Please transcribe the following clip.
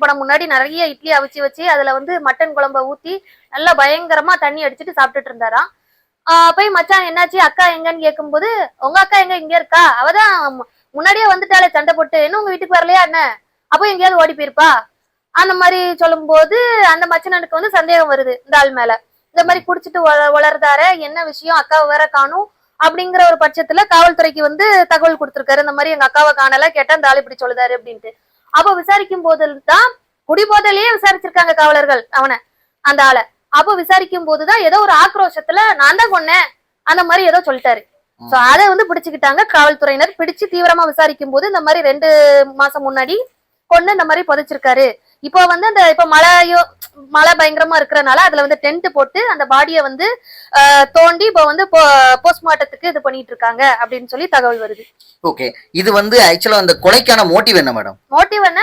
படம் முன்னாடி நிறைய இட்லி அவிச்சு வச்சு அதுல வந்து மட்டன் குழம்ப ஊத்தி நல்லா பயங்கரமா தண்ணி அடிச்சுட்டு சாப்பிட்டுட்டு இருந்தாராம். போய் மச்சான் என்னாச்சு அக்கா எங்கன்னு கேட்கும்போது, உங்க அக்கா எங்க இங்க இருக்கா, அவதான் முன்னாடியே வந்துட்டாலே சண்டை போட்டு, என்ன உங்க வீட்டுக்கு வரலையா என்ன, அப்போ எங்கேயாவது ஓடி போயிருப்பா அந்த மாதிரி சொல்லும் போது அந்த மச்சனனுக்கு வந்து சந்தேகம் வருது இந்த ஆள் மேல. இந்த மாதிரி குடிச்சிட்டு வளர்தார என்ன விஷயம் அக்காவை வேற காணும் அப்படிங்கிற ஒரு பட்சத்துல காவல்துறைக்கு வந்து தகவல் கொடுத்திருக்காரு. இந்த மாதிரி எங்க அக்காவை காணல, கேட்டா இந்த ஆள் இப்படி சொல்லுதாரு அப்படின்ட்டு. அப்போ விசாரிக்கும் போதுதான் குடி போதையிலேயே விசாரிச்சிருக்காங்க காவலர்கள் அவனை, அந்த ஆளை. அப்போ விசாரிக்கும் போதுதான் ஏதோ ஒரு ஆக்ரோஷத்துல நான் தான் கொன்னேன் அந்த மாதிரி ஏதோ சொல்லிட்டாரு. சோ அதை வந்து பிடிச்சுக்கிட்டாங்க காவல்துறையினர். பிடிச்சு தீவிரமா விசாரிக்கும் போது இந்த மாதிரி 2 மாசம் முன்னாடி கொண்டு இந்த மாதிரி புதைச்சிருக்காரு. இப்போ வந்து அந்த இப்ப மழை பயங்கரமா இருக்கிறனால அதுல வந்து டென்ட் போட்டு அந்த பாடியை வந்து தோண்டி இப்போ வந்து போஸ்ட்மார்ட்டத்துக்கு இது பண்ணிட்டு இருக்காங்க அப்படின்னு சொல்லி தகவல் வருது. ஓகே, இது வந்து ஆக்சுவலா அந்த கொலைக்கான மோட்டிவ் என்ன மேடம்? மோட்டிவ் என்ன,